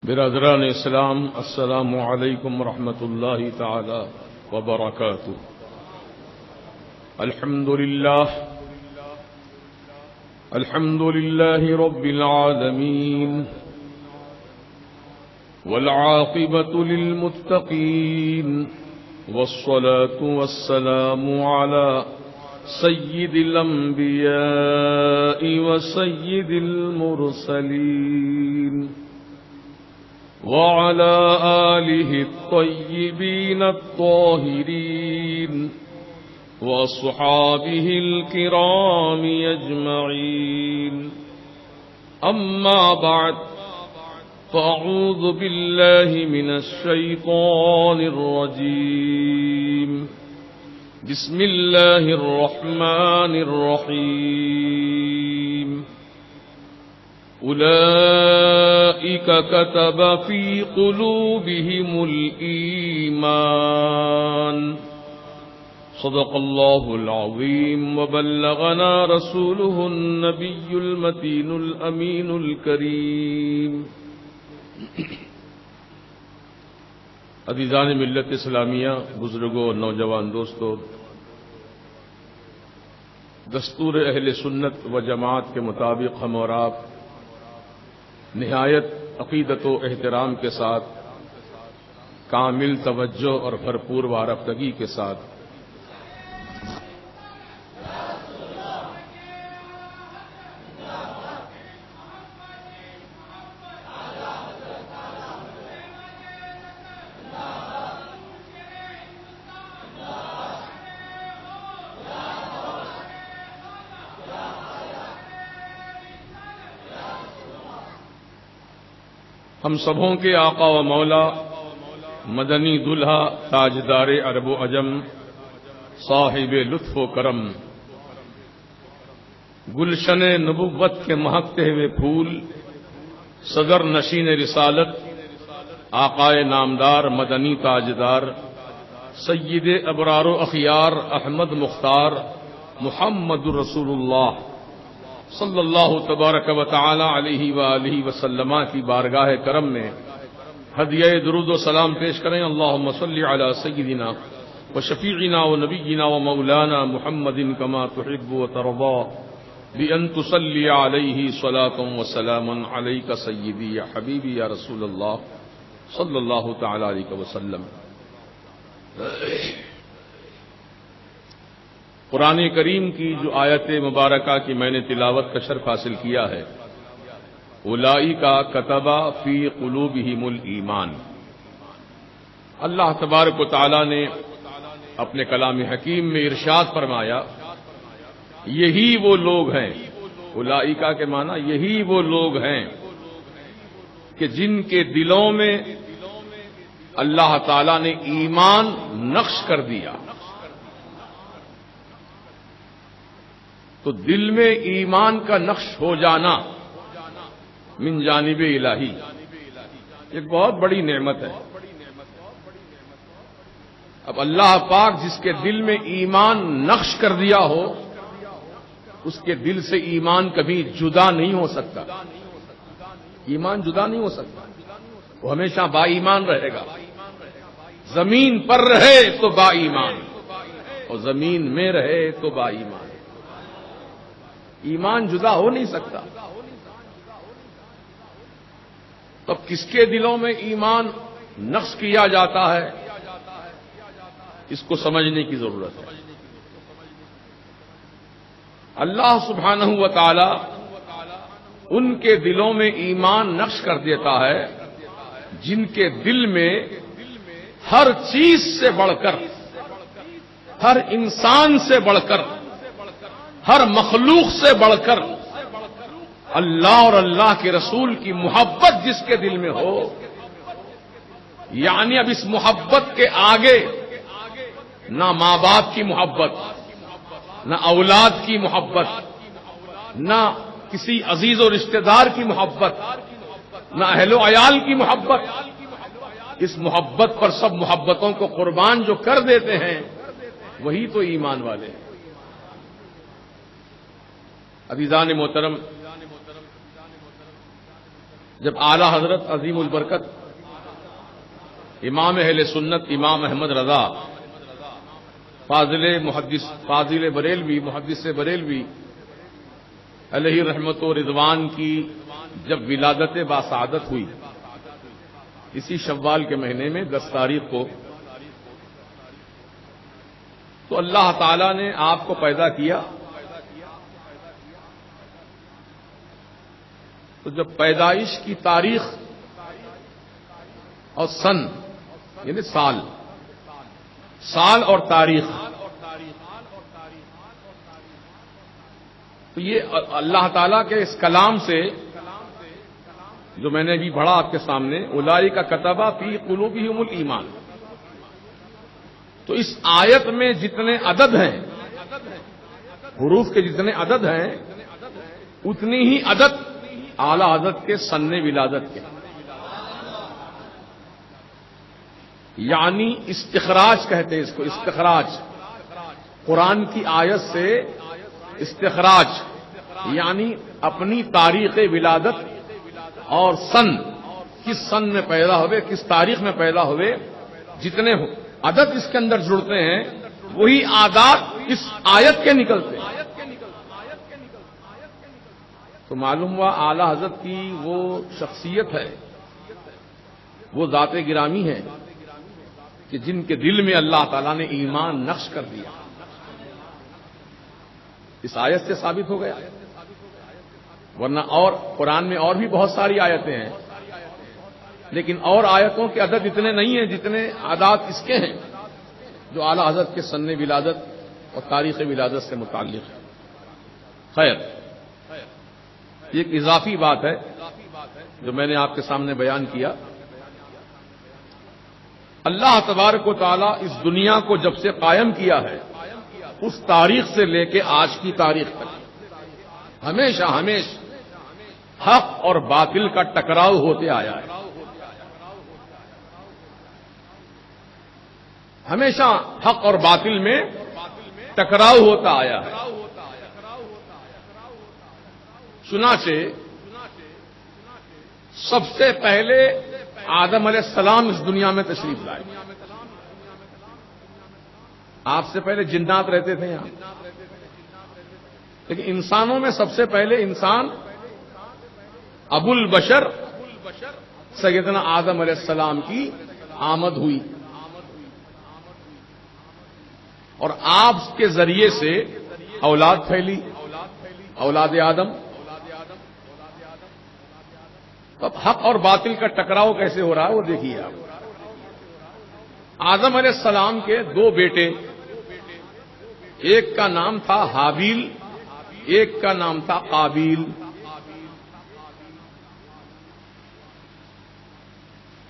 برادران اسلام، السلام علیکم ورحمۃ اللہ تعالی وبرکاتہ۔ الحمد للہ رب العالمین، والعاقبۃ للمتقین، والصلاة والسلام علی سید الانبیاء وسید المرسلین، وعلى آلہ الطیبین الطاہرین، واصحابہ الکرام اجمعین۔ اما بعد، فاعوذ باللہ من الشیطان الرجیم، بسم اللہ الرحمن الرحیم۔ أولئك كتب في قلوبهم الإيمان، صدق الله العظيم، وبلغنا رسوله النبي المتين الأمين الكريم۔ عزیزان ملت اسلامیہ، بزرگوں اور نوجوان دوستو، دستور اہل سنت و جماعت کے مطابق ہم اور آپ نہایت عقیدت و احترام کے ساتھ، کامل توجہ اور بھرپور وارفتگی کے ساتھ ہم سبوں کے آقا و مولا، مدنی دلہا، تاجدار عرب و عجم، صاحب لطف و کرم، گلشن نبوت کے مہکتے ہوئے پھول، صدر نشین رسالت، آقائے نامدار مدنی تاجدار، سید ابرار و اخیار احمد مختار محمد رسول اللہ صلی اللہ تبارک و تعالی علیہ وآلہ وسلم کی بارگاہ کرم میں ہدیہ درود و سلام پیش کریں۔ اللہم صلی علی سیدنا و شفیعنا و نبینا و مولانا محمد کما تحب و ترضا، بأن تصلی علیہ صلاۃ و سلام علیک سیدی یا حبیبی یا رسول اللہ صلی اللہ تعالی علیہ وسلم۔ قرآن کریم کی جو آیت مبارکہ کی میں نے تلاوت کا شرف حاصل کیا ہے، اولئک کتب فی قلوبہم الایمان، اللہ تبارک و تعالی نے اپنے کلام حکیم میں ارشاد فرمایا، یہی وہ لوگ ہیں، اولئک کے معنی یہی وہ لوگ ہیں کہ جن کے دلوں میں اللہ تعالی نے ایمان نقش کر دیا۔ تو دل میں ایمان کا نقش ہو جانا من جانب الہی ایک بہت بڑی نعمت ہے۔ اب اللہ پاک جس کے دل میں ایمان نقش کر دیا ہو، اس کے دل سے ایمان کبھی جدا نہیں ہو سکتا، ایمان جدا نہیں ہو سکتا، وہ ہمیشہ با ایمان رہے گا۔ زمین پر رہے تو با ایمان، اور زمین میں رہے تو با ایمان، ایمان جدا ہو نہیں سکتا۔ تب کس کے دلوں میں ایمان نقش کیا جاتا ہے، اس کو سمجھنے کی ضرورت ہے۔ اللہ سبحانہ و تعالی ان کے دلوں میں ایمان نقش کر دیتا ہے جن کے دل میں ہر چیز سے بڑھ کر، ہر انسان سے بڑھ کر، ہر مخلوق سے بڑھ کر اللہ اور اللہ کے رسول کی محبت جس کے دل میں ہو، یعنی اب اس محبت کے آگے نہ ماں باپ کی محبت، نہ اولاد کی محبت، نہ کسی عزیز و رشتہ دار کی محبت، نہ اہل و عیال کی محبت، اس محبت پر سب محبتوں کو قربان جو کر دیتے ہیں وہی تو ایمان والے ہیں۔ عزیزان محترم، جب اعلی حضرت عظیم البرکت امام اہل سنت امام احمد رضا فاضل بریلوی محدث بریلوی علیہ رحمت و رضوان کی جب ولادت باسعادت ہوئی اسی شوال کے مہینے میں 10 تاریخ کو، تو اللہ تعالی نے آپ کو پیدا کیا. تو جب پیدائش کی تاریخ اور سن یعنی سال اور تاریخ، تو یہ اللہ تعالیٰ کے اس کلام سے جو میں نے ابھی پڑھا آپ کے سامنے، اولئک کتب فی قلوبہم الایمان، تو اس آیت میں جتنے عدد ہیں، حروف کے جتنے عدد ہیں، اتنی ہی عدد اعلی حضرت کے سن ولادت کے، یعنی استخراج کہتے ہیں اس کو، استخراج قرآن کی آیت سے استخراج، یعنی اپنی تاریخ ولادت اور سن، کس سن میں پیدا ہوئے، کس تاریخ میں پیدا ہوئے، جتنے عدد اس کے اندر جڑتے ہیں وہی اعداد اس آیت کے نکلتے ہیں. تو معلوم ہوا اعلی حضرت کی وہ شخصیت ہے، وہ ذات گرامی ہے کہ جن کے دل میں اللہ تعالیٰ نے ایمان نقش کر دیا. اس آیت سے ثابت ہو گیا، ورنہ اور قرآن میں اور بھی بہت ساری آیتیں ہیں، لیکن اور آیتوں کے عدد اتنے نہیں ہیں جتنے اعداد اس کے ہیں جو اعلی حضرت کے سن ولادت اور تاریخ ولادت سے متعلق ہے. خیر، یہ ایک اضافی بات ہے جو میں نے آپ کے سامنے بیان کیا. اللہ تبارک و تعالی اس دنیا کو جب سے قائم کیا ہے، اس تاریخ سے لے کے آج کی تاریخ تک ہمیشہ حق اور باطل کا ٹکراؤ ہوتے آیا ہے. ہمیشہ حق اور باطل میں ٹکراؤ ہوتا آیا ہے. چنانچہ سب سے پہلے آدم علیہ السلام اس دنیا میں تشریف لائے. آپ سے پہلے جنات رہتے تھے یہاں، لیکن انسانوں میں سب سے پہلے انسان ابو البشر سیدنا آدم علیہ السلام کی آمد ہوئی، اور آپ کے ذریعے سے اولاد پھیلی، اولاد آدم. اب حق اور باطل کا ٹکراؤ کیسے ہو رہا ہے وہ دیکھیے آپ. آدم علیہ السلام کے 2 بیٹے، ایک کا نام تھا حابیل، ایک کا نام تھا قابیل.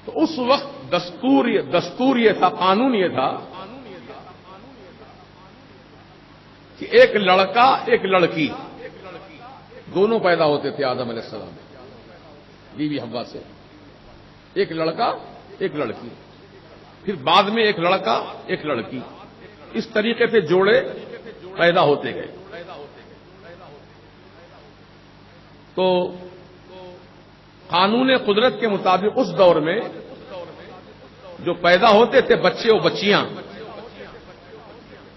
تو اس وقت دستور یہ تھا، قانون یہ تھا کہ ایک لڑکا ایک لڑکی دونوں پیدا ہوتے تھے آدم علیہ السلام بیوی حوا سے. ایک لڑکا ایک لڑکی، پھر بعد میں ایک لڑکا ایک لڑکی، اس طریقے سے جوڑے پیدا ہوتے گئے. تو قانون قدرت کے مطابق اس دور میں جو پیدا ہوتے تھے بچے و بچیاں،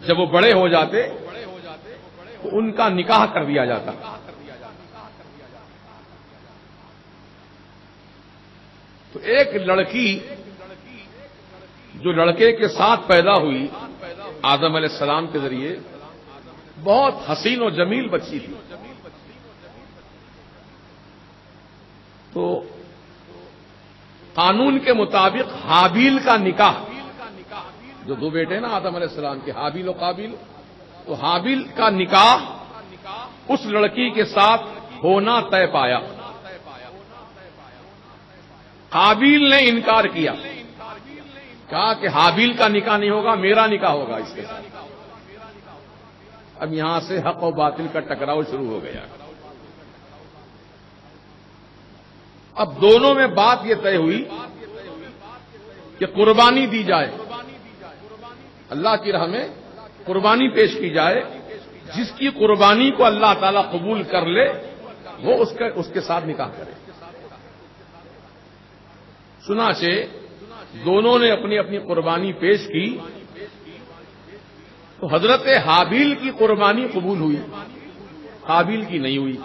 جب وہ بڑے ہو جاتے تو ان کا نکاح کر دیا جاتا. تو ایک لڑکی جو لڑکے کے ساتھ پیدا ہوئی آدم علیہ السلام کے ذریعے، بہت حسین و جمیل بچی تھی. تو قانون کے مطابق حابیل کا نکاح، جو 2 بیٹے ہیں نا آدم علیہ السلام کے، حابیل و قابیل، تو حابیل کا نکاح اس لڑکی کے ساتھ ہونا طے پایا. قابیل نے انکار کیا، کہا کہ حابیل کا نکاح نہیں ہوگا، میرا نکاح ہوگا اس کے ساتھ. اب یہاں سے حق و باطل کا ٹکراؤ شروع ہو گیا. اب دونوں میں بات یہ طے ہوئی کہ قربانی دی جائے، اللہ کی راہ میں قربانی پیش کی جائے. جس کی قربانی کو اللہ تعالیٰ قبول کر لے وہ اس کے ساتھ نکاح کرے. چنانچہ دونوں نے اپنی اپنی قربانی پیش کی تو حضرت حابیل کی قربانی قبول ہوئی، قابیل کی نہیں ہوئی.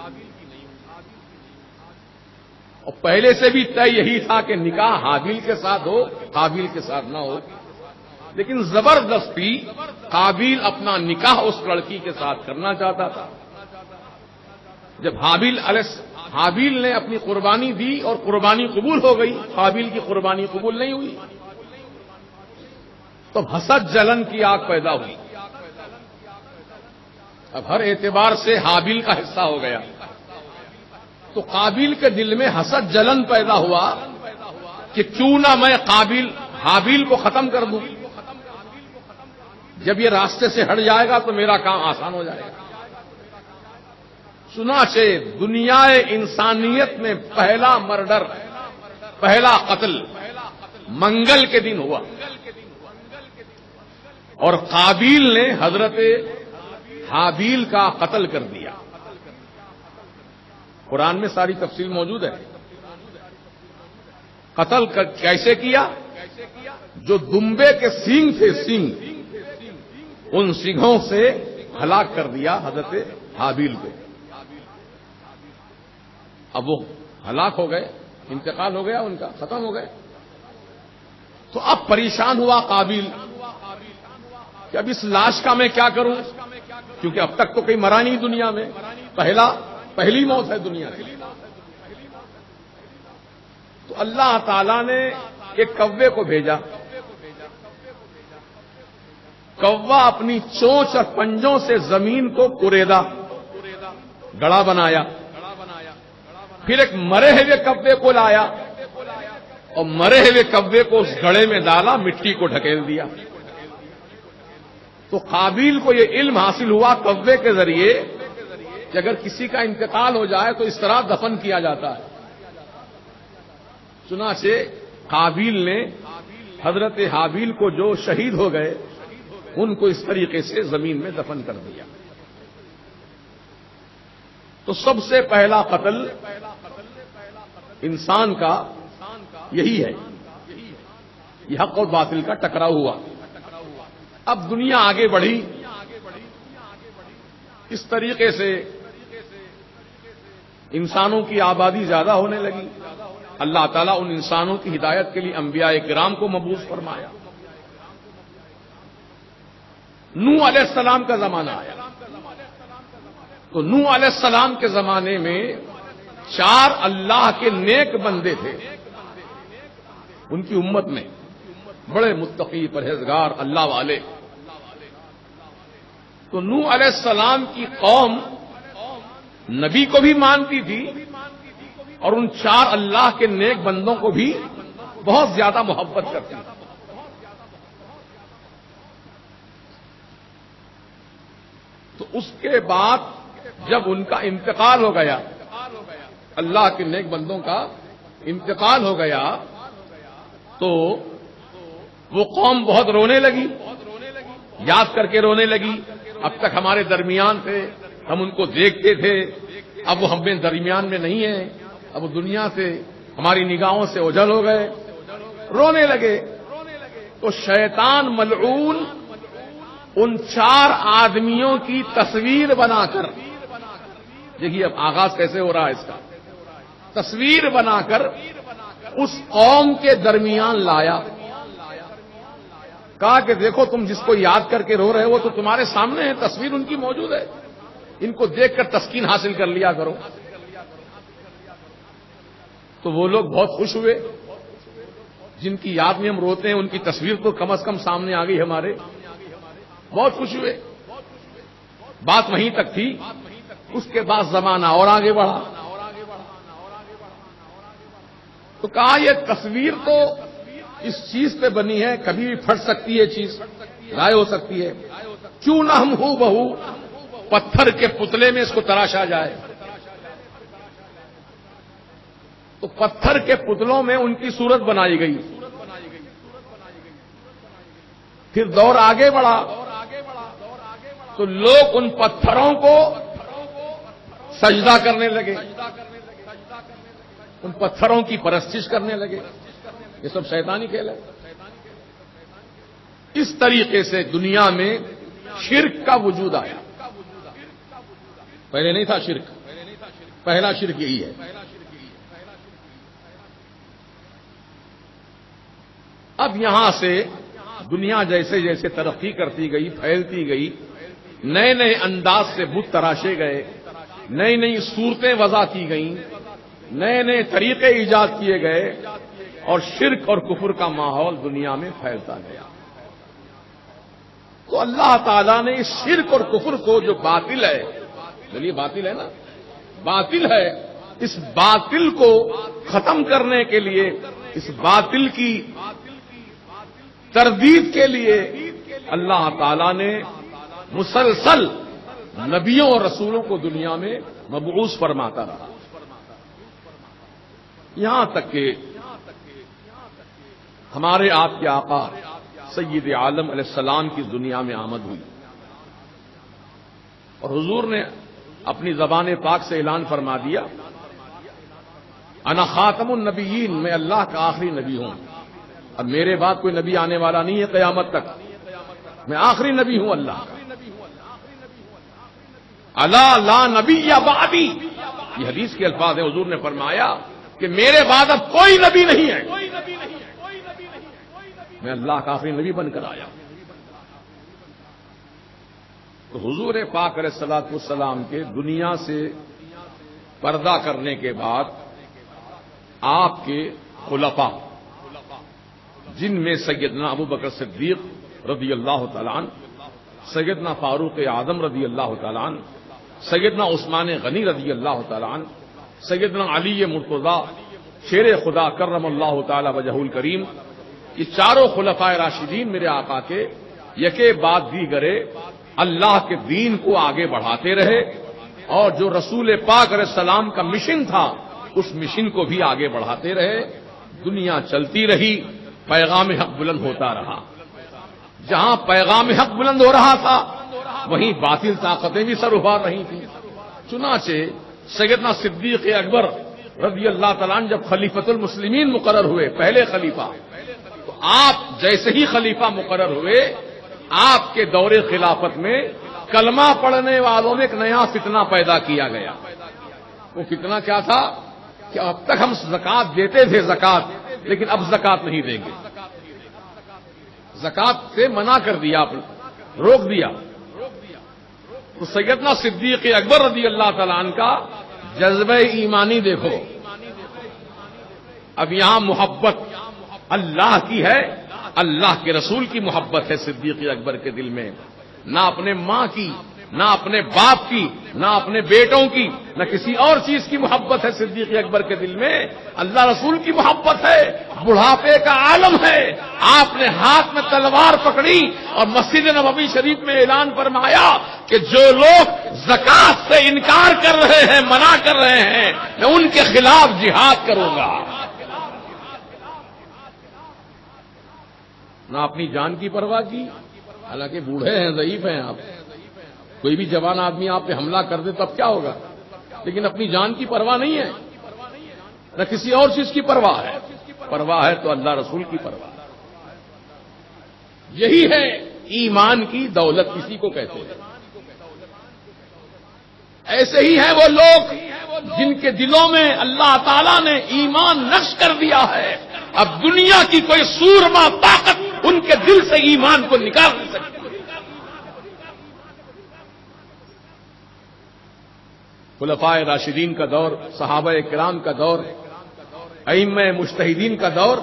اور پہلے سے بھی طے یہی تھا کہ نکاح حابیل کے ساتھ ہو، قابیل کے ساتھ نہ ہو. لیکن زبردستی قابیل اپنا نکاح اس لڑکی کے ساتھ کرنا چاہتا تھا. جب حابیل نے اپنی قربانی دی اور قربانی قبول ہو گئی، قابیل کی قربانی قبول نہیں ہوئی، تو حسد جلن کی آگ پیدا ہوئی. اب ہر اعتبار سے حابیل کا حصہ ہو گیا، تو قابیل کے دل میں حسد جلن پیدا ہوا کہ کیوں نہ میں حابیل کو ختم کر دوں. جب یہ راستے سے ہٹ جائے گا تو میرا کام آسان ہو جائے گا. چنانچہ دنیا انسانیت میں پہلا مرڈر، پہلا قتل منگل کے دن ہوا، اور قابیل نے حضرت حابیل کا قتل کر دیا. قرآن میں ساری تفصیل موجود ہے. قتل کیسے کیا؟ جو دمبے کے سینگ تھے، سینگ، ان سینگوں سے ہلاک کر دیا حضرت حابیل کو. اب وہ ہلاک ہو گئے، انتقال ہو گیا ان کا، ختم ہو گئے. تو اب پریشان ہوا قابیل کہ اب اس لاش کا میں کیا کروں، کیونکہ اب تک تو کوئی مرا نہیں دنیا میں، پہلی موت ہے دنیا کی. تو اللہ تعالی نے ایک کوے کو بھیجا. کوا اپنی چونچ اور پنجوں سے زمین کو کریدا، گڑا بنایا. پھر ایک مرے ہوئے کوے کو لایا اور مرے ہوئے کوے کو اس گڑے میں ڈالا، مٹی کو ڈھکیل دیا. تو قابیل کو یہ علم حاصل ہوا کوے کے ذریعے کہ اگر کسی کا انتقال ہو جائے تو اس طرح دفن کیا جاتا ہے. چنانچہ قابیل نے حضرت حابیل کو جو شہید ہو گئے ان کو اس طریقے سے زمین میں دفن کر دیا. تو سب سے پہلا قتل انسان کا یہی ہے. یہ حق اور باطل کا ٹکراؤ ہوا. اب دنیا آگے بڑھی، اس طریقے سے انسانوں کی آبادی زیادہ ہونے لگی. اللہ تعالیٰ ان انسانوں کی ہدایت کے لیے انبیاء کرام کو مبعوث فرمایا. نوح علیہ السلام کا زمانہ آیا. تو نوح علیہ السلام کے زمانے میں 4 اللہ کے نیک بندے تھے ان کی امت میں، بڑے متقی، پرہیزگار، اللہ والے. تو نوح علیہ السلام کی قوم نبی کو بھی مانتی تھی اور ان 4 اللہ کے نیک بندوں کو بھی بہت زیادہ محبت کرتی تھی. تو اس کے بعد جب ان کا انتقال ہو گیا، اللہ کے نیک بندوں کا انتقال ہو گیا، تو وہ قوم بہت رونے لگی، یاد کر کے رونے لگی. اب تک ہمارے درمیان تھے، ہم ان کو دیکھتے تھے، اب وہ ہمیں درمیان میں نہیں ہیں، اب وہ دنیا سے ہماری نگاہوں سے اوجھل ہو گئے، رونے لگے. تو شیطان ملعون ان 4 آدمیوں کی تصویر بنا کر، دیکھیے اب آغاز کیسے ہو رہا ہے اس کا، تصویر بنا کر اس قوم کے درمیان لایا. کہا کہ دیکھو تم جس کو یاد کر کے رو رہے ہو تو تمہارے سامنے ہے، تصویر ان کی موجود ہے، ان کو دیکھ کر تسکین حاصل کر لیا کرو. تو وہ لوگ بہت خوش ہوئے، جن کی یاد میں ہم روتے ہیں ان کی تصویر تو کم از کم سامنے آ گئی ہمارے، بہت خوش ہوئے. بات وہیں تک تھی. اس کے بعد زمانہ اور آگے بڑھا. تو کہا یہ تصویر تو اس چیز پہ بنی ہے، کبھی بھی پھٹ سکتی ہے، چیز ضائع ہو سکتی ہے، کیوں نہ ہم ہو بہو پتھر کے پتلے میں اس کو تراشا جائے. تو پتھر کے پتلوں میں ان کی صورت بنائی گئی. پھر دور آگے بڑھا تو لوگ ان پتھروں کو سجدہ کرنے لگے، ان پتھروں کی پرستش کرنے لگے. یہ سب شیطانی کھیل ہے. اس طریقے سے دنیا میں شرک کا وجود آیا. پہلے نہیں تھا شرک. پہلا شرک یہی ہے. اب یہاں سے دنیا جیسے جیسے ترقی کرتی گئی، پھیلتی گئی، نئے نئے انداز سے بت تراشے گئے، نئی نئی صورتیں وضع کی گئیں، نئے نئے طریقے ایجاد کیے گئے، اور شرک اور کفر کا ماحول دنیا میں پھیلتا گیا. تو اللہ تعالیٰ نے اس شرک اور کفر کو جو باطل ہے، چلیے باطل ہے نا، باطل ہے، اس باطل کو ختم کرنے کے لیے، اس باطل کی تردید کے لیے اللہ تعالیٰ نے مسلسل نبیوں اور رسولوں کو دنیا میں مبعوث فرماتا رہا، یہاں تک کہ ہمارے آپ کے آقا سید عالم علیہ السلام کی دنیا میں آمد ہوئی. اور حضور نے اپنی زبان پاک سے اعلان فرما دیا، انا خاتم النبیین، میں اللہ کا آخری نبی ہوں. اب میرے بعد کوئی نبی آنے والا نہیں ہے قیامت تک، میں آخری نبی ہوں اللہ کا. الا لا نبی بعدی، یہ حدیث کے الفاظ ہیں. حضور نے فرمایا کہ میرے بعد اب کوئی نبی نہیں ہے، میں اللہ کا آخری نبی بن کر آیا. تو حضور پاک علیہ الصلوۃ والسلام کے دنیا سے پردہ کرنے کے بعد آپ کے خلفاء، جن میں سیدنا ابو بکر صدیق رضی اللہ تعالیٰ عنہ، سیدنا فاروق اعظم رضی اللہ تعالیٰ عنہ، سیدنا عثمان غنی رضی اللہ تعالیٰ عنہ، سیدنا علی مرتضیٰ شیر خدا کرم اللہ تعالی وجہہ الکریم، یہ چاروں خلفائے راشدین میرے آقا کے یکے بعد دیگرے اللہ کے دین کو آگے بڑھاتے رہے، اور جو رسول پاک علیہ السلام کا مشن تھا اس مشن کو بھی آگے بڑھاتے رہے. دنیا چلتی رہی، پیغام حق بلند ہوتا رہا. جہاں پیغام حق بلند ہو رہا تھا وہیں باطل طاقتیں بھی سر ابھار رہی تھیں. چنانچہ سیدنا صدیق اکبر رضی اللہ تعالیٰ عنہ جب خلیفۃ المسلمین مقرر ہوئے، پہلے خلیفہ، تو آپ جیسے ہی خلیفہ مقرر ہوئے، آپ کے دور خلافت میں کلمہ پڑھنے والوں میں ایک نیا فتنہ پیدا کیا گیا. وہ فتنہ کیا تھا کہ اب تک ہم زکات دیتے تھے، زکات، لیکن اب زکات نہیں دیں گے. زکات سے منع کر دیا، آپ روک دیا. تو سیدنا صدیق اکبر رضی اللہ تعالیٰ عنہ کا جذبہ ایمانی دیکھو. اب یہاں محبت اللہ کی ہے، اللہ کے رسول کی محبت ہے صدیق اکبر کے دل میں، نہ اپنے ماں کی، نہ اپنے باپ کی، نہ اپنے بیٹوں کی، نہ کسی اور چیز کی محبت ہے صدیق اکبر کے دل میں، اللہ رسول کی محبت ہے. بڑھاپے کا عالم ہے، آپ نے ہاتھ میں تلوار پکڑی اور مسجد نبوی شریف میں اعلان فرمایا کہ جو لوگ زکات سے انکار کر رہے ہیں، منع کر رہے ہیں، میں ان کے خلاف جہاد کروں گا. نہ اپنی جان کی پرواہ کی، حالانکہ بوڑھے ہیں، ضعیف ہیں آپ، کوئی بھی جوان آدمی آپ پہ حملہ کر دے تب کیا ہوگا، لیکن اپنی جان کی پرواہ نہیں ہے، نہ کسی اور چیز کی پرواہ ہے. پرواہ ہے تو اللہ رسول کی پرواہ. یہی ہے ایمان کی دولت، کسی کو کہتے ہیں. ایسے ہی ہیں وہ لوگ جن کے دلوں میں اللہ تعالیٰ نے ایمان نقش کر دیا ہے. اب دنیا کی کوئی سورما طاقت ان کے دل سے ایمان کو نکال نہیں سکتی. خلفائے راشدین کا دور، صحابہ کرام کا دور، ائمہ مجتہدین کا دور،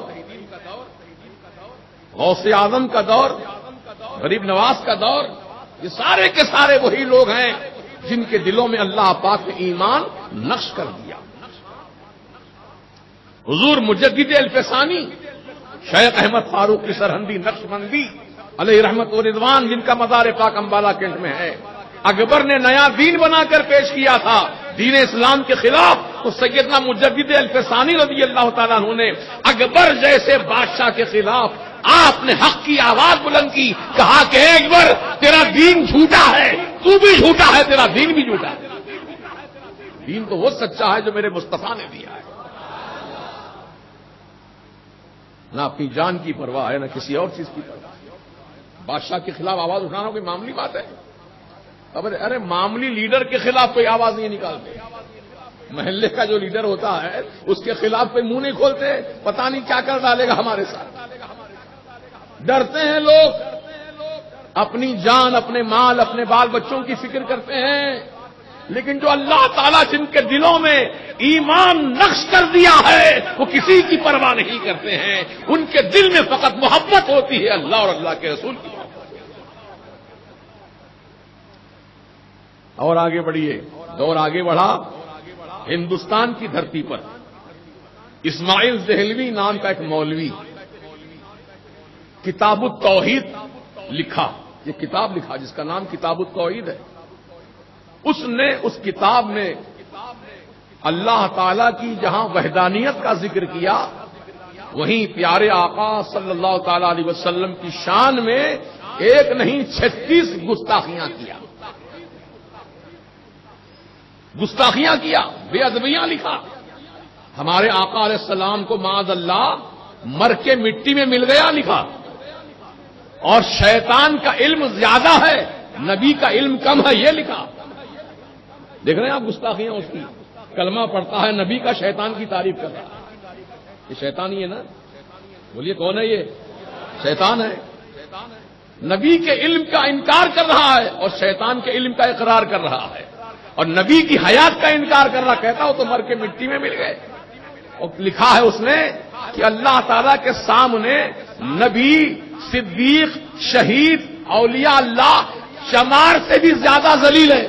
غوث اعظم کا دور، غریب نواز کا دور، یہ سارے کے سارے وہی لوگ ہیں جن کے دلوں میں اللہ پاک نے ایمان نقش کر دیا. حضور مجدد الفسانی شیخ احمد فاروق کی سرہندی نقشبندی علیہ رحمت و رضوان، جن کا مزار پاک امبالہ کینٹ میں ہے، اکبر نے نیا دین بنا کر پیش کیا تھا دین اسلام کے خلاف، تو سیدنا مجدد الفسانی رضی اللہ تعالیٰ عنہ نے اکبر جیسے بادشاہ کے خلاف آپ نے حق کی آواز بلند کی، کہا کہ اے اکبر، تیرا دین جھوٹا ہے، تو بھی جھوٹا ہے، تیرا دین بھی جھوٹا ہے. دین تو وہ سچا ہے جو میرے مصطفیٰ نے دیا ہے. نہ اپنی جان کی پرواہ ہے، نہ کسی اور چیز کی پرواہ ہے۔ بادشاہ کے خلاف آواز اٹھانا کوئی معمولی بات ہے؟ ارے معمولی لیڈر کے خلاف کوئی آواز نہیں نکالتے، محلے کا جو لیڈر ہوتا ہے اس کے خلاف کوئی منہ نہیں کھولتے، پتہ نہیں کیا کر ڈالے گا ہمارے ساتھ۔ ڈرتے ہیں لوگ، اپنی جان، اپنے مال، اپنے بال بچوں کی فکر کرتے ہیں، لیکن جو اللہ تعالیٰ جن کے دلوں میں ایمان نقش کر دیا ہے وہ کسی کی پرواہ نہیں کرتے ہیں، ان کے دل میں فقط محبت ہوتی ہے اللہ اور اللہ کے رسول کی۔ اور آگے بڑھیے، دور آگے بڑھا، ہندوستان کی دھرتی پر اسماعیل دہلوی نام کا ایک مولوی کتاب التوحید لکھا، یہ کتاب لکھا جس کا نام کتاب التوحید ہے۔ اس نے اس کتاب میں اللہ تعالی کی جہاں وحدانیت کا ذکر کیا، وہیں پیارے آقا صلی اللہ تعالی علیہ وسلم کی شان میں ایک نہیں 36 گستاخیاں کیا، بے ادبیاں لکھا۔ ہمارے آقا علیہ السلام کو معاذ اللہ مر کے مٹی میں مل گیا لکھا، اور شیطان کا علم زیادہ ہے، نبی کا علم کم ہے یہ لکھا۔ دیکھ رہے ہیں آپ گستاخیاں اس کی، کلمہ پڑھتا ہے نبی کا، شیطان کی تعریف کرتا ہے۔ یہ شیطان ہی ہے نا؟ بولیے کون ہے یہ؟ شیطان ہے۔ نبی کے علم کا انکار کر رہا ہے اور شیطان کے علم کا اقرار کر رہا ہے، اور نبی کی حیات کا انکار کر رہا، کہتا ہو تو مر کے مٹی میں مل گئے۔ اور لکھا ہے اس نے کہ اللہ تعالی کے سامنے نبی، صدیق، شہید، اولیاء اللہ چمار سے بھی زیادہ ذلیل ہے۔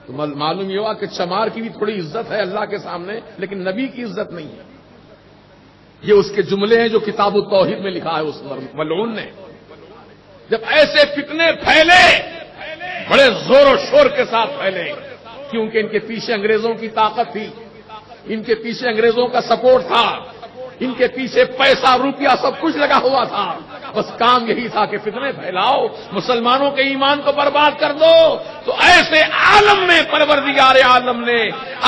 تو معلوم یہ ہوا کہ چمار کی بھی تھوڑی عزت ہے اللہ کے سامنے، لیکن نبی کی عزت نہیں ہے۔ یہ اس کے جملے ہیں جو کتاب التوحید میں لکھا ہے اس ملعون نے۔ جب ایسے فتنے پھیلے، بڑے زور و شور کے ساتھ پھیلے، کیونکہ ان کے پیچھے انگریزوں کی طاقت تھی، ان کے پیچھے انگریزوں کا سپورٹ تھا، ان کے پیچھے پیسہ روپیہ سب کچھ لگا ہوا تھا۔ بس کام یہی تھا کہ فتنے پھیلاؤ، مسلمانوں کے ایمان کو برباد کر دو۔ تو ایسے عالم میں پروردگار عالم نے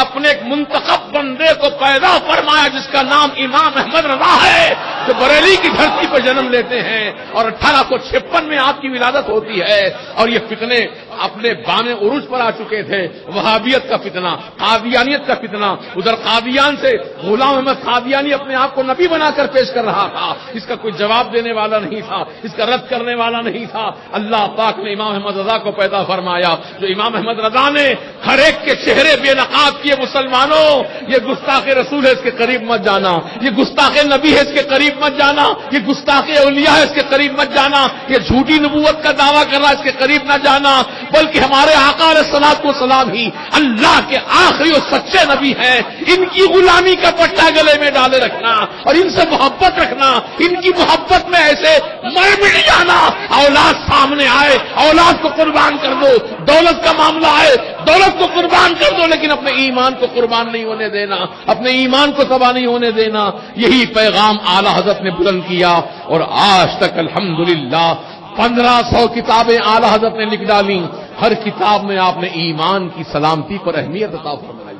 اپنے ایک منتخب بندے کو پیدا فرمایا جس کا نام امام احمد رضا ہے، جو بریلی کی دھرتی پر جنم لیتے ہیں، اور 1856 میں آپ کی ولادت ہوتی ہے۔ اور یہ فتنے اپنے بام عروج پر آ چکے تھے، وہابیت کا فتنہ، قادیانیت کا فتنہ۔ ادھر قادیان سے غلام احمد قادیانی اپنے آپ کو نبی بنا کر پیش کر رہا تھا، اس کا کوئی جواب دینے والا نہیں تھا، اس کا رد کرنے والا نہیں تھا۔ اللہ پاک نے امام احمد رضا کو پیدا فرمایا، جو امام احمد رضا نے ہر ایک کے چہرے بے نقاب کیے۔ مسلمانوں، یہ گستاخ رسول ہے، اس کے قریب مت جانا، یہ گستاخ نبی ہے، اس کے قریب مت جانا، یہ گستاخ اولیاء ہے، اس کے قریب مت جانا، یہ جھوٹی نبوت کا دعویٰ کر رہا ہے، اس کے قریب نہ جانا، بلکہ ہمارے آقا علیہ الصلوۃ والسلام ہی اللہ کے آخری اور سچے نبی ہیں۔ ان کی غلامی کا پٹا گلے میں ڈالے رکھنا اور ان سے محبت رکھنا، ان کی محبت میں ایسے مر مٹ جانا۔ اولاد سامنے آئے، اولاد کو قربان کر دو، دولت کا معاملہ آئے، دولت کو قربان کر دو، لیکن اپنے ایمان کو قربان نہیں ہونے دینا، اپنے ایمان کو تباہ نہیں ہونے دینا۔ یہی پیغام اعلی حضرت نے بلند کیا، اور آج تک الحمدللہ 1500 کتابیں اعلی حضرت نے لکھ ڈالی۔ ہر کتاب میں آپ نے ایمان کی سلامتی پر اہمیت عطا فرمائی۔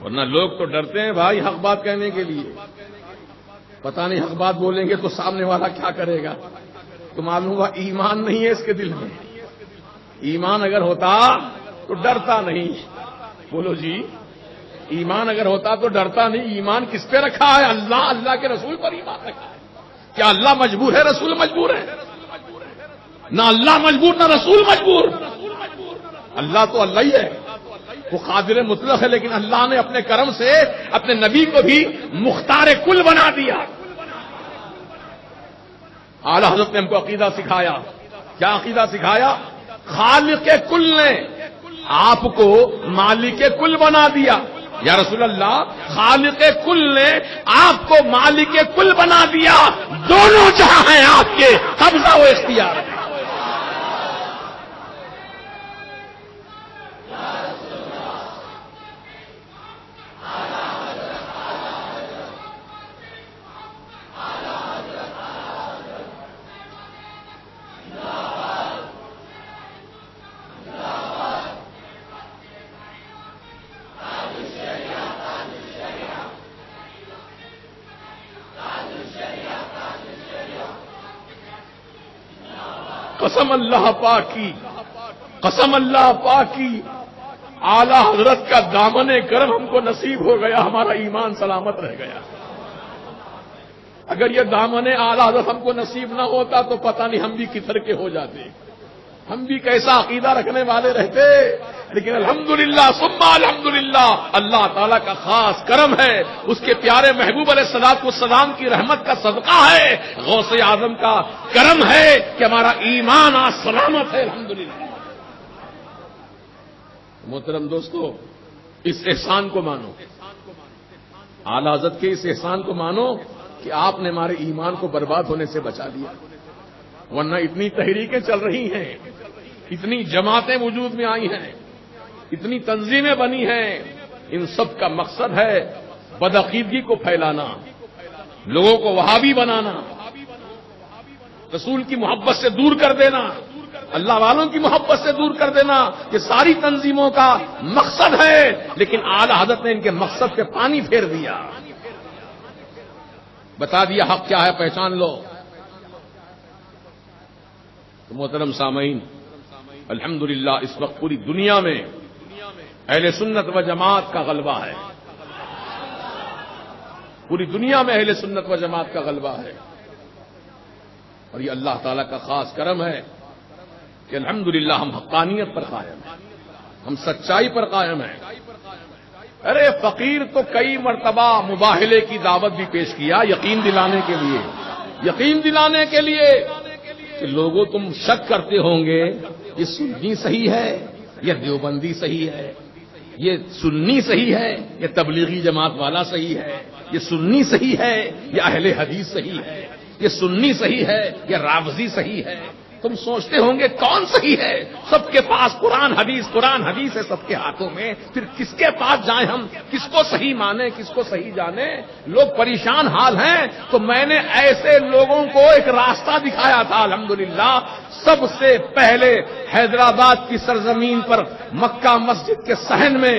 ورنہ لوگ تو ڈرتے ہیں بھائی حق بات کہنے کے لیے، پتہ نہیں حق بات بولیں گے تو سامنے والا کیا کرے گا۔ تو معلوم ہوا ایمان نہیں ہے اس کے دل میں۔ ایمان اگر ہوتا تو ڈرتا نہیں۔ بولو جی، ایمان اگر ہوتا تو ڈرتا نہیں۔ ایمان کس پہ رکھا ہے؟ اللہ، اللہ کے رسول پر ایمان رکھا ہے۔ کیا اللہ مجبور ہے؟ رسول مجبور ہے؟ نہ اللہ مجبور نہ رسول مجبور۔ اللہ تو اللہ ہی ہے، وہ قادر مطلق ہے، لیکن اللہ نے اپنے کرم سے اپنے نبی کو بھی مختار کل بنا دیا۔ اعلی حضرت نے ہم کو عقیدہ سکھایا۔ کیا عقیدہ سکھایا؟ خالق کل نے آپ کو مالک کل بنا دیا۔ یا رسول اللہ، خالق کل نے آپ کو مالک کل بنا دیا، دونوں جہاں ہیں آپ کے، قبضہ و اختیار۔ قسم اللہ پاک کی، قسم اللہ پاک کی، اعلی حضرت کا دامن کرم ہم کو نصیب ہو گیا، ہمارا ایمان سلامت رہ گیا۔ اگر یہ دامن اعلی حضرت ہم کو نصیب نہ ہوتا تو پتہ نہیں ہم بھی کدھر کے ہو جاتے، ہم بھی کیسا عقیدہ رکھنے والے رہتے۔ لیکن الحمدللہ ثم الحمدللہ، اللہ تعالیٰ کا خاص کرم ہے، اس کے پیارے محبوب علیہ الصلوۃ والسلام کی رحمت کا صدقہ ہے، غوث اعظم کا کرم ہے کہ ہمارا ایمان آج سلامت ہے الحمدللہ۔ محترم دوستو، اس احسان کو مانو، اعلی حضرت کے اس احسان کو مانو کہ آپ نے ہمارے ایمان کو برباد ہونے سے بچا لیا، ورنہ اتنی تحریکیں چل رہی ہیں، اتنی جماعتیں وجود میں آئی ہیں، اتنی تنظیمیں بنی ہیں، ان سب کا مقصد ہے بدعقیدگی کو پھیلانا، لوگوں کو وہابی بنانا، رسول کی محبت سے دور کر دینا، اللہ والوں کی محبت سے دور کر دینا، یہ ساری تنظیموں کا مقصد ہے۔ لیکن اعلی حضرت نے ان کے مقصد پہ پانی پھیر دیا، بتا دیا حق کیا ہے، پہچان لو۔ تو محترم سامعین، الحمدللہ اس وقت پوری دنیا میں اہل سنت و جماعت کا غلبہ ہے، پوری دنیا میں اہل سنت و جماعت کا غلبہ ہے، اور یہ اللہ تعالیٰ کا خاص کرم ہے کہ الحمدللہ ہم حقانیت پر قائم ہیں، ہم سچائی پر قائم ہیں۔ ارے فقیر تو کئی مرتبہ مباہلے کی دعوت بھی پیش کیا، یقین دلانے کے لیے کہ لوگوں تم شک کرتے ہوں گے یہ سنی صحیح ہے یا دیوبندی صحیح ہے، یہ سنی صحیح ہے یا تبلیغی جماعت والا صحیح ہے، یہ سنی صحیح ہے یا اہل حدیث صحیح ہے، یہ سنی صحیح ہے یا رافضی صحیح ہے۔ تم سوچتے ہوں گے کون صحیح ہے، سب کے پاس قرآن حدیث ہے سب کے ہاتھوں میں، پھر کس کے پاس جائیں ہم، کس کو صحیح مانیں، کس کو صحیح جانیں؟ لوگ پریشان حال ہیں۔ تو میں نے ایسے لوگوں کو ایک راستہ دکھایا تھا الحمدللہ۔ سب سے پہلے حیدرآباد کی سرزمین پر مکہ مسجد کے صحن میں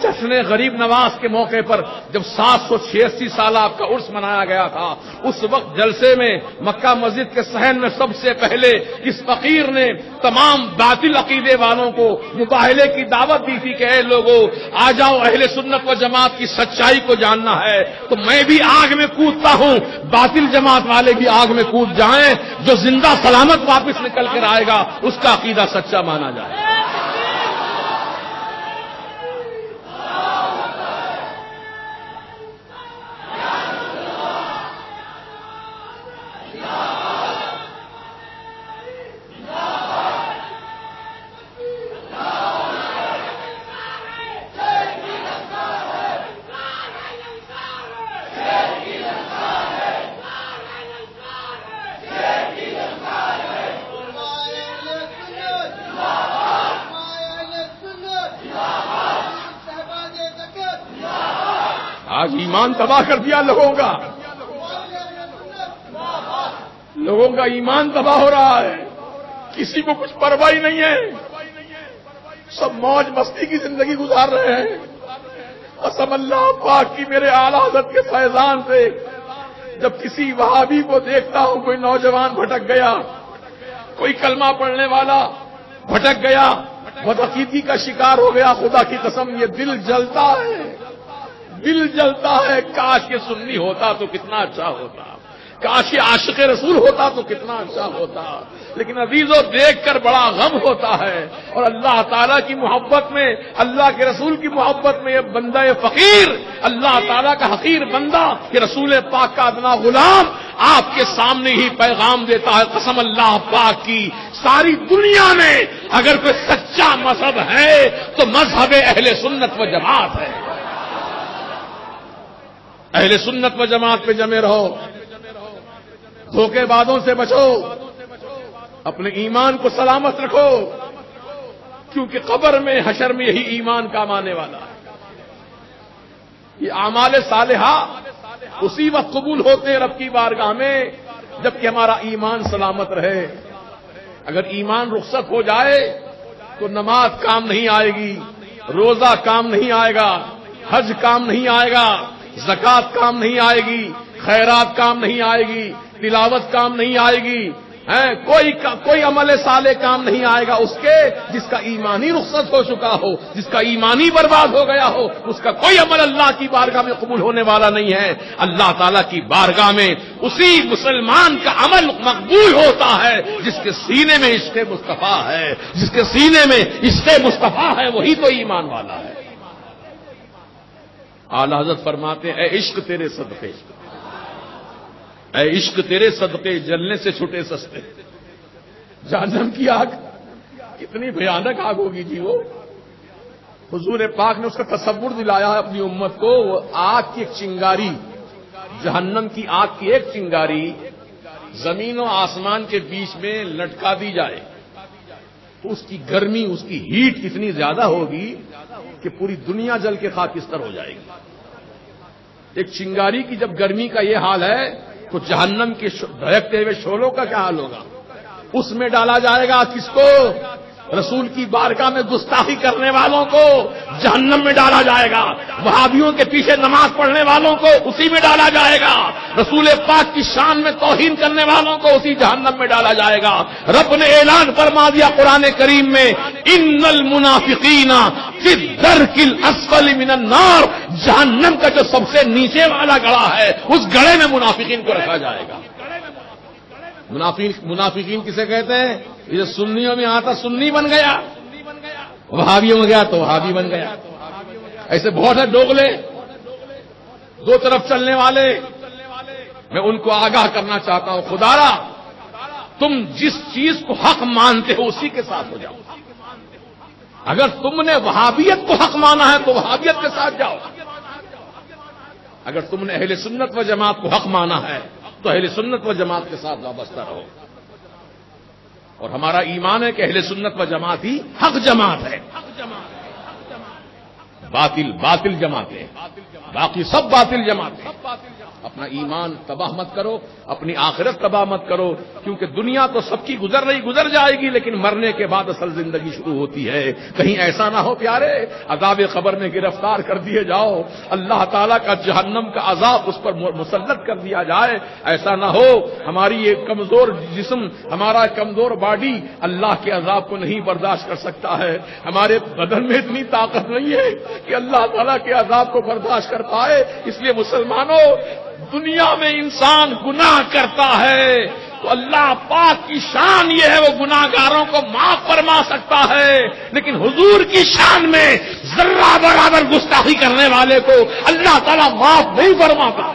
جشن غریب نواز کے موقع پر جب 786 سالہ آپ کا عرس منایا گیا تھا، اس وقت جلسے میں مکہ مسجد کے صحن میں سب سے پہلے اس فقیر نے تمام باطل عقیدے والوں کو مباہلے کی دعوت دی تھی کہ اے لوگوں آ جاؤ، اہل سنت و جماعت کی سچائی کو جاننا ہے۔ تو میں بھی آگ میں کودتا ہوں، باطل جماعت والے بھی آگ میں کود جائیں، جو زندہ سلامت واپس نکل کر آئے گا اس کا عقیدہ سچا مانا جائے۔ آج ایمان تباہ کر دیا لوگوں کا ایمان تباہ ہو رہا ہے، کسی کو کچھ پرواہ نہیں ہے، سب موج مستی کی زندگی گزار رہے ہیں۔ قسم اللہ پاک کی میرے اعلی حضرت کے فیضان سے جب کسی وہابی کو دیکھتا ہوں، کوئی نوجوان بھٹک گیا، کوئی کلمہ پڑھنے والا بھٹک گیا، بدعقیدگی کا شکار ہو گیا، خدا کی قسم یہ دل جلتا ہے، دل جلتا ہے۔ کاش یہ سنی ہوتا تو کتنا اچھا ہوتا، کاش یہ عاشق رسول ہوتا تو کتنا اچھا ہوتا۔ لیکن عزیزوں دیکھ کر بڑا غم ہوتا ہے، اور اللہ تعالیٰ کی محبت میں، اللہ کے رسول کی محبت میں یہ بندہ فقیر، اللہ تعالیٰ کا حقیر بندہ، یہ رسول پاک کا ادنا غلام آپ کے سامنے ہی پیغام دیتا ہے۔ قسم اللہ پاک کی ساری دنیا میں اگر کوئی سچا مذہب ہے تو مذہب اہل سنت و جماعت ہے۔ اہل سنت و جماعت پہ جمے رہو، دھوکے بازوں سے بچو، اپنے ایمان کو سلامت رکھو، کیونکہ قبر میں حشر میں یہی ایمان کام آنے والا ہے۔ یہ اعمال صالحہ اسی وقت قبول ہوتے ہیں رب کی بارگاہ میں جبکہ ہمارا ایمان سلامت رہے۔ اگر ایمان رخصت ہو جائے تو نماز کام نہیں آئے گی، روزہ کام نہیں آئے گا، حج کام نہیں آئے گا، زکوٰۃ کام نہیں آئے گی، خیرات کام نہیں آئے گی، تلاوت کام نہیں آئے گی، کوئی عمل صالح کام نہیں آئے گا اس کے جس کا ایمانی رخصت ہو چکا ہو، جس کا ایمانی برباد ہو گیا ہو، اس کا کوئی عمل اللہ کی بارگاہ میں قبول ہونے والا نہیں ہے۔ اللہ تعالیٰ کی بارگاہ میں اسی مسلمان کا عمل مقبول ہوتا ہے جس کے سینے میں عشق مصطفیٰ ہے، جس کے سینے میں عشق مصطفیٰ ہے، وہی تو ایمان والا ہے۔ اعلی حضرت فرماتے ہیں، اے عشق تیرے صدقے، اے عشق تیرے صدقے جلنے سے چھٹے سستے۔ جہنم کی آگ کتنی بھیانک آگ ہوگی جی وہ۔ حضور پاک نے اس کا تصور دلایا ہے اپنی امت کو، وہ آگ کی ایک چنگاری، جہنم کی آگ کی ایک چنگاری زمین و آسمان کے بیچ میں لٹکا دی جائے تو اس کی گرمی، اس کی ہیٹ اتنی زیادہ ہوگی کہ پوری دنیا جل کے خاکستر ہو جائے گی۔ ایک چنگاری کی جب گرمی کا یہ حال ہے تو جہنم کے دھڑکتے ہوئے شعلوں کا کیا حال ہوگا؟ اس میں ڈالا جائے گا کس کو؟ رسول کی بارگاہ میں گستاخی کرنے والوں کو جہنم میں ڈالا جائے گا، وہابیوں کے پیچھے نماز پڑھنے والوں کو اسی میں ڈالا جائے گا، رسول پاک کی شان میں توہین کرنے والوں کو اسی جہنم میں ڈالا جائے گا۔ رب نے اعلان فرما دیا قرآن کریم میں، ان المنافقین فی الدرک الاسفل من النار، جہنم کا جو سب سے نیچے والا گڑھا ہے اس گڑھے میں منافقین کو رکھا جائے گا۔ منافقین کسے کہتے ہیں؟ یہ سنیوں میں آتا سنی بن گیا، وہابیوں میں گیا تو وہابی بن گیا۔ ایسے بہت ہے دوگلے، دو طرف چلنے والے۔ میں ان کو آگاہ کرنا چاہتا ہوں، خدارا تم جس چیز کو حق مانتے ہو اسی کے ساتھ ہو جاؤ۔ اگر تم نے وہابیت کو حق مانا ہے تو وہابیت کے ساتھ جاؤ، اگر تم نے اہل سنت و جماعت کو حق مانا ہے تو اہل سنت و جماعت کے ساتھ وابستہ رہو۔ اور ہمارا ایمان ہے کہ اہل سنت و جماعت ہی حق جماعت ہے، باطل جماعت ہے، باقی سب باطل جماعت ہے۔ اپنا ایمان تباہ مت کرو، اپنی آخرت تباہ مت کرو، کیونکہ دنیا تو سب کی گزر جائے گی، لیکن مرنے کے بعد اصل زندگی شروع ہوتی ہے۔ کہیں ایسا نہ ہو پیارے عذاب قبر میں گرفتار کر دیے جاؤ، اللہ تعالیٰ کا جہنم کا عذاب اس پر مسلط کر دیا جائے، ایسا نہ ہو ہماری یہ کمزور جسم، ہمارا کمزور باڈی اللہ کے عذاب کو نہیں برداشت کر سکتا ہے، ہمارے بدن میں اتنی طاقت نہیں ہے کہ اللہ تعالیٰ کے عذاب کو برداشت کر پائے۔ اس لیے مسلمانوں، دنیا میں انسان گناہ کرتا ہے تو اللہ پاک کی شان یہ ہے وہ گناہ گاروں کو معاف فرما سکتا ہے، لیکن حضور کی شان میں ذرہ برابر گستاخی کرنے والے کو اللہ تعالیٰ معاف نہیں فرماتا۔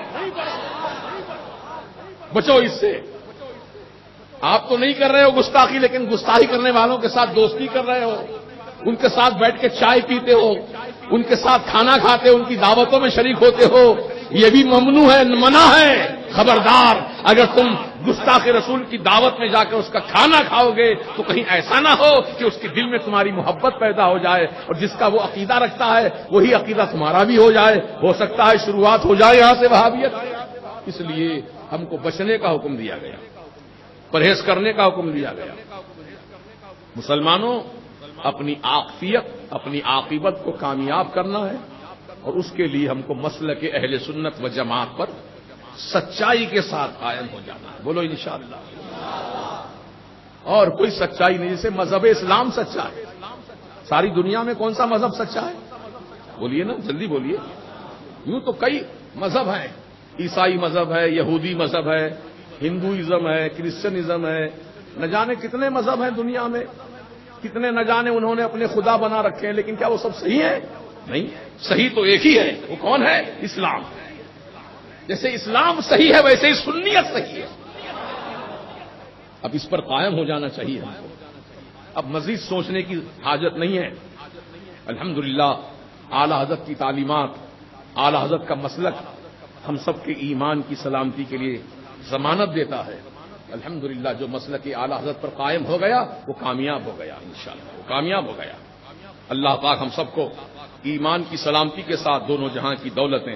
بچو اس سے۔ آپ تو نہیں کر رہے ہو گستاخی، لیکن گستاخی کرنے والوں کے ساتھ دوستی کر رہے ہو، ان کے ساتھ بیٹھ کے چائے پیتے ہو، ان کے ساتھ کھانا کھاتے ہو، ان کی دعوتوں میں شریک ہوتے ہو، یہ بھی ممنوع ہے، منع ہے۔ خبردار، اگر تم گستاخ رسول کی دعوت میں جا کر اس کا کھانا کھاؤ گے تو کہیں ایسا نہ ہو کہ اس کے دل میں تمہاری محبت پیدا ہو جائے اور جس کا وہ عقیدہ رکھتا ہے وہی عقیدہ تمہارا بھی ہو جائے، ہو سکتا ہے شروعات ہو جائے یہاں سے وہابیت۔ اس لیے ہم کو بچنے کا حکم دیا گیا، پرہیز کرنے کا حکم دیا گیا۔ مسلمانوں، اپنی عافیت، اپنی عاقبت کو کامیاب کرنا ہے اور اس کے لیے ہم کو مسلک اہل سنت و جماعت پر سچائی کے ساتھ قائم ہو جانا ہے۔ بولو انشاءاللہ۔ اور کوئی سچائی نہیں، جیسے مذہب اسلام سچا ہے، ساری دنیا میں کون سا مذہب سچا ہے؟ بولیے نا، جلدی بولیے۔ یوں تو کئی مذہب ہیں، عیسائی مذہب ہے، یہودی مذہب ہے، ہندوازم ہے، کرسچنزم ہے، نہ جانے کتنے مذہب ہیں دنیا میں، کتنے نہ جانے انہوں نے اپنے خدا بنا رکھے ہیں، لیکن کیا وہ سب صحیح ہیں؟ نہیں، صحیح تو ایک ہی ہے۔ وہ کون ہے؟ اسلام۔ جیسے اسلام صحیح ہے ویسے ہی سنیت صحیح ہے۔ اب اس پر قائم ہو جانا چاہیے ہم کو، اب مزید سوچنے کی حاجت نہیں ہے۔ الحمدللہ اعلی حضرت کی تعلیمات، اعلی حضرت کا مسلک ہم سب کے ایمان کی سلامتی کے لیے ضمانت دیتا ہے۔ الحمدللہ جو مسلک اعلی حضرت پر قائم ہو گیا وہ کامیاب ہو گیا، انشاءاللہ وہ کامیاب ہو گیا۔ اللہ پاک ہم سب کو ایمان کی سلامتی کے ساتھ دونوں جہاں کی دولتیں،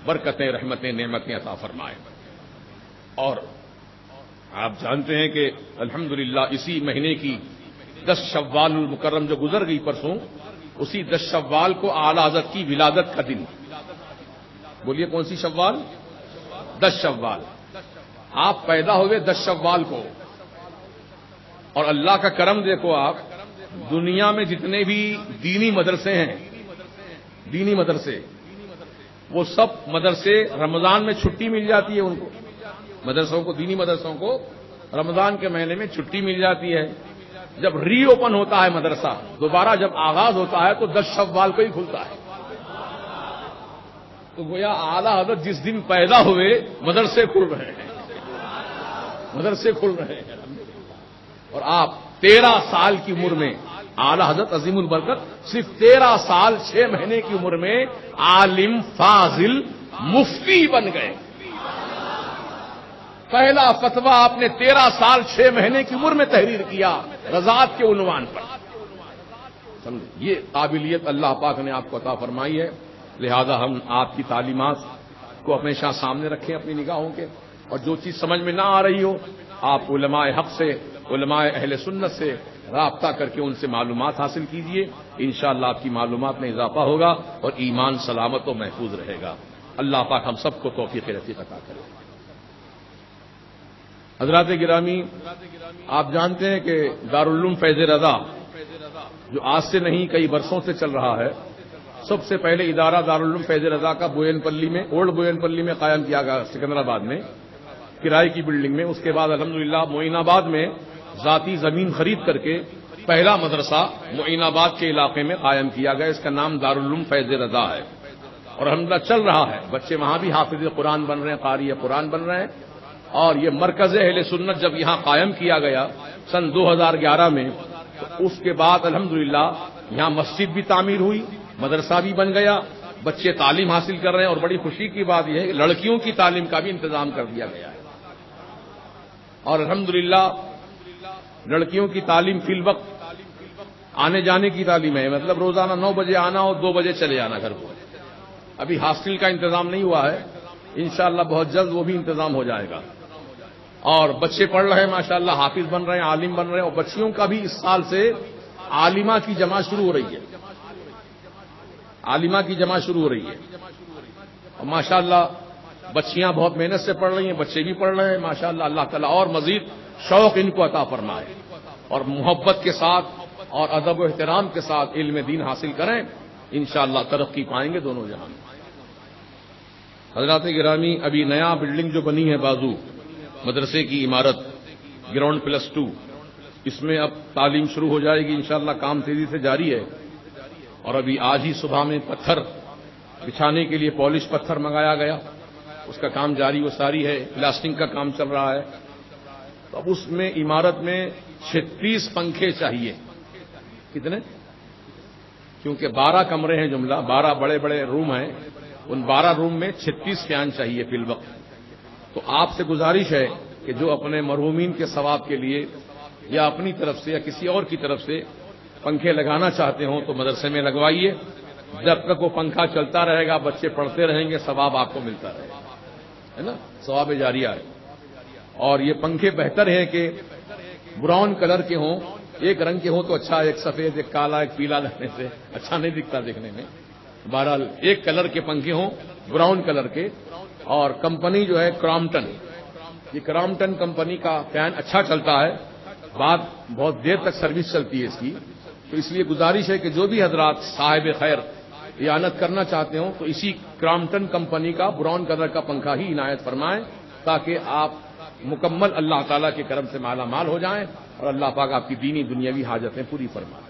برکتیں، رحمتیں، نعمتیں عطا فرمائے۔ اور آپ جانتے ہیں کہ الحمدللہ اسی مہینے کی 10 شوال المکرم جو گزر گئی پرسوں، اسی 10 شوال کو اعلی حضرت کی ولادت کا دن۔ بولیے کون سی شوال؟ 10 شوال۔ آپ پیدا ہوئے 10 شوال کو، اور اللہ کا کرم دیکھو آپ، دنیا میں جتنے بھی دینی مدرسے ہیں، دینی مدرسے، وہ سب مدرسے رمضان میں چھٹی مل جاتی ہے ان کو، مدرسوں کو، دینی مدرسوں کو رمضان کے مہینے میں چھٹی مل جاتی ہے۔ جب ری اوپن ہوتا ہے مدرسہ، دوبارہ جب آغاز ہوتا ہے تو 10 شوال کو ہی کھلتا ہے۔ تو گویا اعلی حضرت جس دن پیدا ہوئے مدرسے کھل رہے ہیں، مدرسے کھل رہے ہیں۔ اور آپ 13 سال کی عمر میں، اعلی حضرت عظیم البرکت صرف 13 سال 6 مہینے کی عمر میں عالم، فاضل، مفتی بن گئے۔ پہلا فتویٰ آپ نے 13 سال 6 مہینے کی عمر میں تحریر کیا رضاعت کے عنوان پر۔ سمجھے، یہ قابلیت اللہ پاک نے آپ کو عطا فرمائی ہے۔ لہذا ہم آپ کی تعلیمات کو ہمیشہ سامنے رکھیں اپنی نگاہوں کے، اور جو چیز سمجھ میں نہ آ رہی ہو، آپ علماء حق سے، علماء اہل سنت سے رابطہ کر کے ان سے معلومات حاصل کیجئے۔ انشاءاللہ آپ کی معلومات میں اضافہ ہوگا اور ایمان سلامت و محفوظ رہے گا۔ اللہ پاک ہم سب کو توفیق رفیق عطا کرے۔ حضرات گرامی، آپ جانتے ہیں کہ دارالعلوم فیض رضا جو آج سے نہیں کئی برسوں سے چل رہا ہے، سب سے پہلے ادارہ دارالعلوم فیض رضا کا بوین پلی میں، اولڈ بوین پلی میں قائم کیا گیا، سکندرآباد میں کرائے کی بلڈنگ میں۔ اس کے بعد الحمدللہ معین آباد میں ذاتی زمین خرید کر کے پہلا مدرسہ معین آباد کے علاقے میں قائم کیا گیا، اس کا نام دارالعلوم فیض رضا ہے، اور الحمدللہ چل رہا ہے۔ بچے وہاں بھی حافظ قرآن بن رہے ہیں، قاری قرآن بن رہے ہیں۔ اور یہ مرکز اہل سنت جب یہاں قائم کیا گیا سن 2011 میں، تو اس کے بعد الحمدللہ یہاں مسجد بھی تعمیر ہوئی، مدرسہ بھی بن گیا، بچے تعلیم حاصل کر رہے ہیں، اور بڑی خوشی کی بات یہ ہے کہ لڑکیوں کی تعلیم کا بھی انتظام کر دیا گیا ہے۔ اور الحمدللہ لڑکیوں کی تعلیم فی الوقت آنے جانے کی تعلیم ہے، مطلب روزانہ 9 بجے آنا اور 2 بجے چلے جانا گھر کو۔ ابھی ہاسٹل کا انتظام نہیں ہوا ہے، انشاءاللہ بہت جلد وہ بھی انتظام ہو جائے گا۔ اور بچے پڑھ رہے ہیں ماشاءاللہ، حافظ بن رہے ہیں، عالم بن رہے ہیں، اور بچیوں کا بھی اس سال سے عالمہ کی جماعت شروع ہو رہی ہے، عالمہ کی جماعت شروع ہو رہی ہے۔ اور ماشاءاللہ بچیاں بہت محنت سے پڑھ رہی ہیں، بچے بھی پڑھ رہے ہیں ماشاءاللہ۔ اللہ تعالیٰ اور مزید شوق ان کو عطا فرمائے، اور محبت کے ساتھ اور ادب و احترام کے ساتھ علم دین حاصل کریں، انشاءاللہ ترقی پائیں گے دونوں جہان۔ حضرات گرامی، ابھی نیا بلڈنگ جو بنی ہے بازو مدرسے کی عمارت، گراؤنڈ +2، اس میں اب تعلیم شروع ہو جائے گی انشاءاللہ، کام تیزی سے جاری ہے۔ اور ابھی آج ہی صبح میں پتھر بچھانے کے لیے پالش پتھر منگایا گیا، اس کا کام جاری و ساری ہے، پلاسٹنگ کا کام چل رہا ہے۔ تو اب اس میں عمارت میں 36 پنکھے چاہیے۔ کتنے؟ کیونکہ 12 کمرے ہیں جملہ، 12 بڑے بڑے روم ہیں، ان 12 روم میں 36 فین چاہیے فی الوقت۔ تو آپ سے گزارش ہے کہ جو اپنے مرحومین کے ثواب کے لیے یا اپنی طرف سے یا کسی اور کی طرف سے پنکھے لگانا چاہتے ہوں تو مدرسے میں لگوائیے، جب تک وہ پنکھا چلتا رہے گا، بچے پڑھتے رہیں گے، ثواب آپ کو ملتا رہے گا، ہے نا، ثواب جاریہ ہے۔ اور یہ پنکھے بہتر ہیں کہ براؤن کلر کے ہوں، ایک رنگ کے ہوں تو اچھا، ایک سفید، ایک کالا، ایک پیلا لگنے سے اچھا نہیں دکھتا دیکھنے میں۔ بہرحال ایک کلر کے پنکھے ہوں، براؤن کلر کے، اور کمپنی جو ہے کرامپٹن، یہ کرامپٹن کمپنی کا فین اچھا چلتا ہے، بعد بہت دیر تک سروس چلتی ہے اس کی۔ تو اس لیے گزارش ہے کہ جو بھی حضرات صاحب خیر اعانت کرنا چاہتے ہوں تو اسی کرامپٹن کمپنی کا براؤن کلر کا پنکھا ہی عنایت فرمائیں، تاکہ آپ مکمل اللہ تعالیٰ کے کرم سے مالا مال ہو جائیں، اور اللہ پاک آپ کی دینی دنیاوی حاجتیں پوری فرمائیں۔